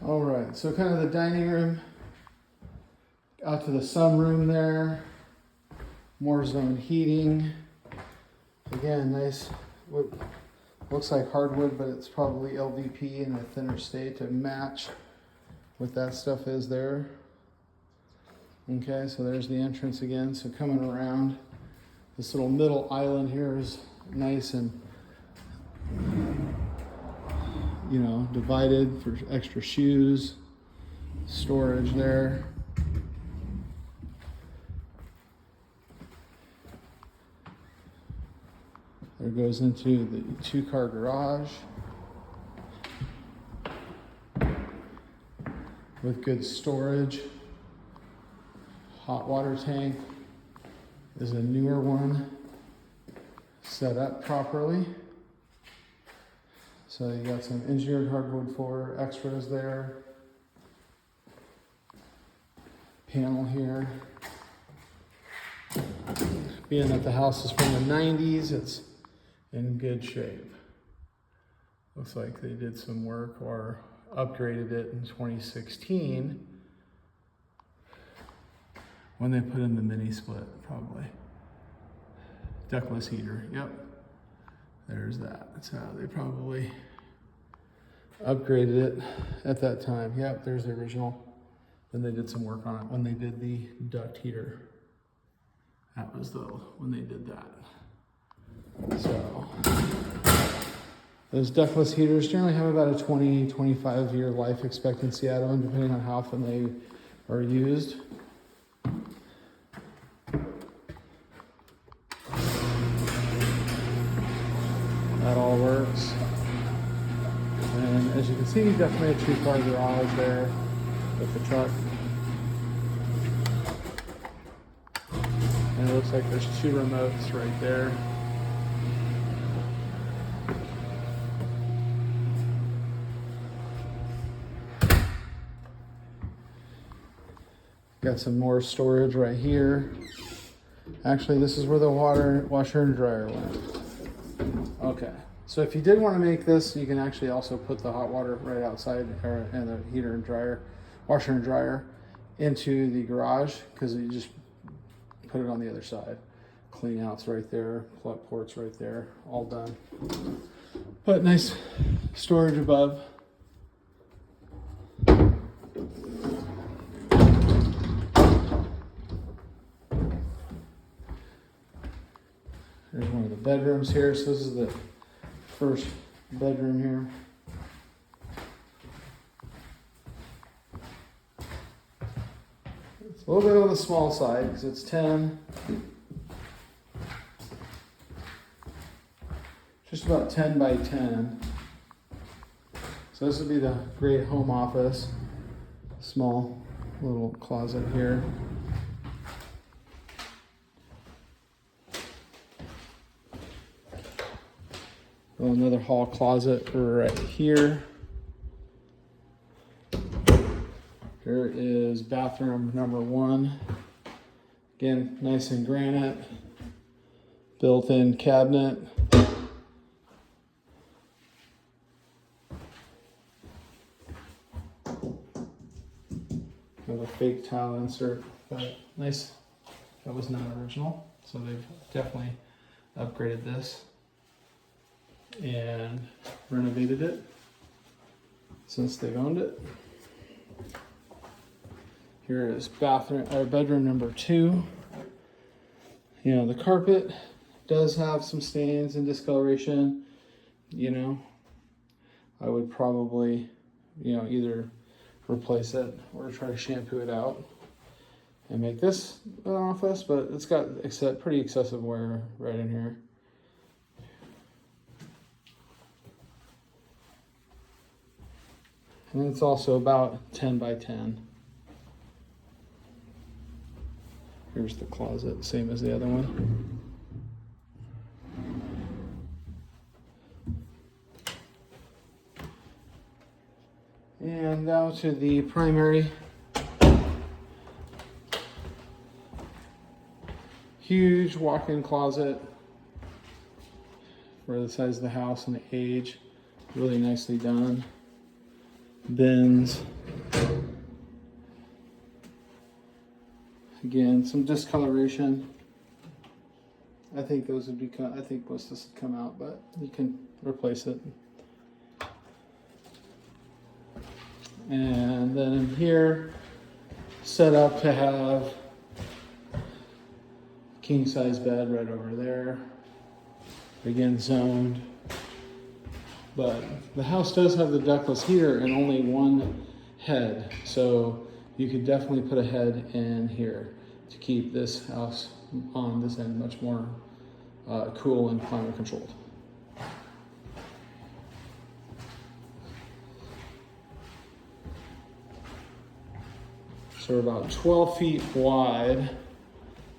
All right, so kind of the dining room, out to the sunroom there, more zone heating. Again, nice, what looks like hardwood, but it's probably LVP in a thinner state to match what that stuff is there. Okay, so there's the entrance again. So coming around, this little middle island here is nice and, you know, divided for extra shoes, storage there. There goes into the 2-car garage with good storage. Hot water tank is a newer one, set up properly. So you got some engineered hardwood floor extras there. Panel here. Being that the house is from the 90s, it's in good shape. Looks like they did some work or upgraded it in 2016 when they put in the mini split, probably. Ductless heater, yep. There's that. That's how they probably upgraded it at that time. Yep, there's the original. Then they did some work on it when they did the duct heater. That was when they did that. So those ductless heaters generally have about a 20-25 year life expectancy out of them, depending on how often they are used. That all works. And as you can see, definitely a 2-car garage there with the truck. And it looks like there's 2 remotes right there. Got some more storage right here. Actually, this is where the washer and dryer went. Okay, so if you did want to make this, you can actually also put the hot water right outside, and the heater and dryer, washer and dryer, into the garage, because you just put it on the other side. Clean outs right there, plug ports right there, all done. But nice storage above. There's one of the bedrooms here. So this is the first bedroom here. It's a little bit on the small side because it's 10. Just about 10 by 10. So this would be the great home office. Small little closet here. Another hall closet right here. Here is bathroom number 1. Again, nice and granite. Built-in cabinet. Have a fake tile insert, but nice. That was not original, so they've definitely upgraded this and renovated it since they've owned it. Here is bedroom number 2. You know, the carpet does have some stains and discoloration. You know, I would probably, you know, either replace it or try to shampoo it out and make this an office, but it's got pretty excessive wear right in here. And it's also about 10 by 10. Here's the closet, same as the other one. And now to the primary. Huge walk-in closet for the size of the house and the age. Really nicely done. bins. Again, some discoloration. I think those would be, I think most of this would come out, but you can replace it. And then in here, set up to have king size bed right over there. Again, zoned. But the house does have the ductless heater and only one head. So you could definitely put a head in here to keep this house on this end much more cool and climate controlled. So we're about 12 feet wide,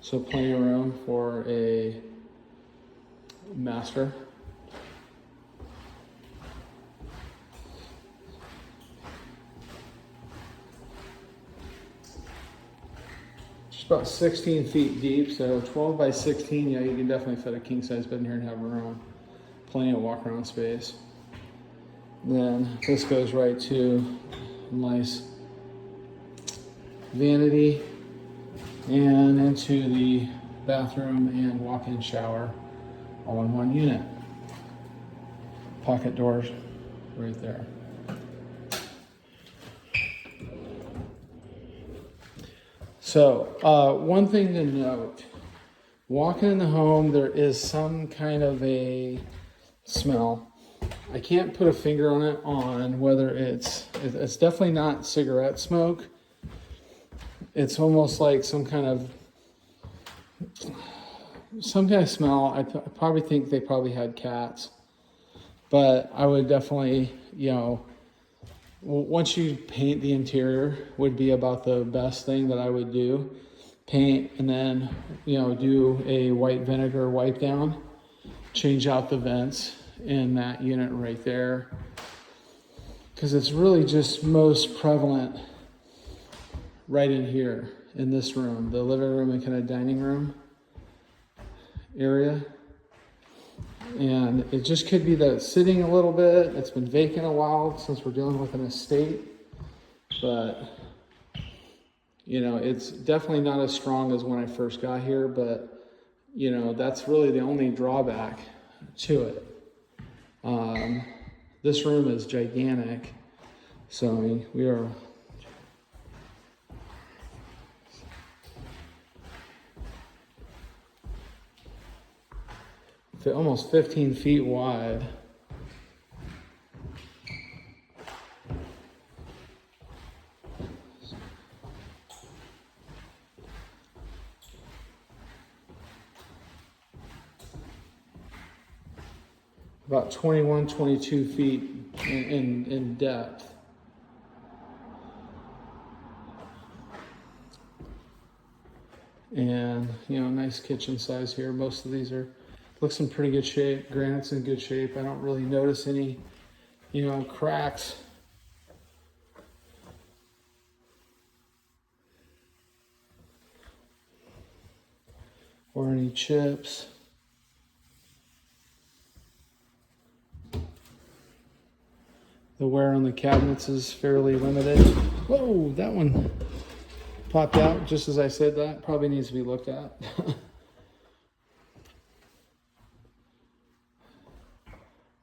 so plenty of room for a master. Just about 16 feet deep, so 12 by 16, yeah, you can definitely fit a king size bed in here and have room. Plenty of walk around space. Then this goes right to a nice vanity and into the bathroom and walk-in shower all in one unit. Pocket doors right there. So one thing to note, walking in the home, there is some kind of a smell. I can't put a finger on it on whether it's definitely not cigarette smoke. It's almost like some kind of smell. I probably think they probably had cats, but I would definitely, you know, once you paint the interior would be about the best thing that I would do. Paint and then, you know, do a white vinegar wipe down, change out the vents in that unit right there, because it's really just most prevalent right in here in this room, the living room and kind of dining room area. And it just could be that it's sitting a little bit. It's been vacant a while since we're dealing with an estate, but you know, it's definitely not as strong as when I first got here, but you know, that's really the only drawback to it. This room is gigantic. So I mean, we are almost 15 feet wide. About 21, 22 feet in depth. And, you know, nice kitchen size here. Most of these looks in pretty good shape. Granite's in good shape. I don't really notice any, you know, cracks. Or any chips. The wear on the cabinets is fairly limited. Whoa, that one popped out just as I said that. Probably needs to be looked at.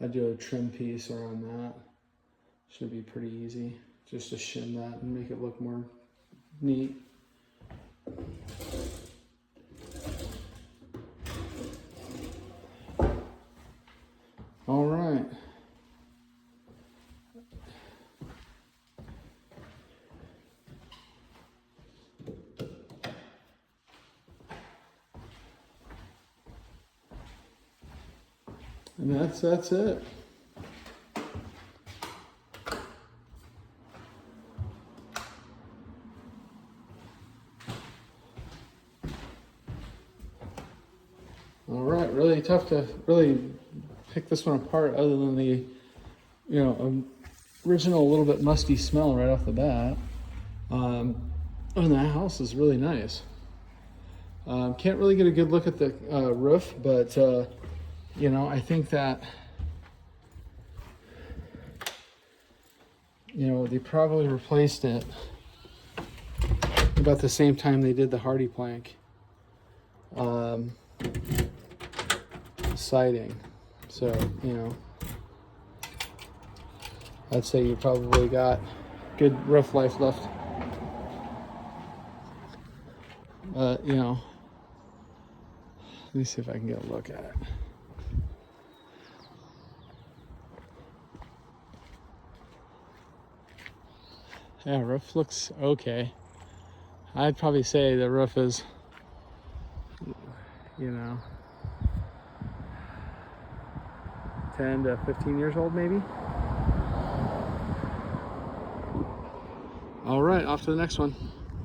I do a trim piece around that. Should be pretty easy. Just to shim that and make it look more neat. All right. And that's it. All right, really tough to really pick this one apart other than the, you know, original little bit musty smell right off the bat. And the house is really nice. Can't really get a good look at the roof, but you know, I think that you know, they probably replaced it about the same time they did the hardy plank siding. So, you know, I'd say you probably got good roof life left. You know, let me see if I can get a look at it. Yeah, roof looks okay. I'd probably say the roof is, you know, 10 to 15 years old maybe. All right, off to the next one.